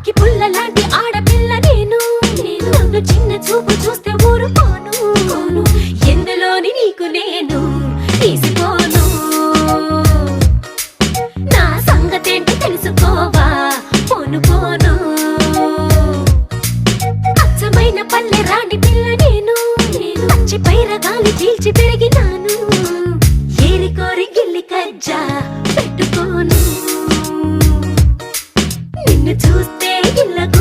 అక్కి పుల్ల లాంటి ఆడపిల్ల నేను నన్ను చిన్న చూపు చూస్తే ఊరుకోను ఎందులోని నీకు నేను తీసుకోను నా సంగతేంటి తెలుసుకోవా పోను అచ్చమైన పల్లె రాణి పిల్ల నేను పచ్చి పైరగాలి పీల్చి పెరిగినాను ఏరి కోరి గిల్లి కజ్జా పెట్టుకోను నిన్ను చూస్తే ఇళ్ళకు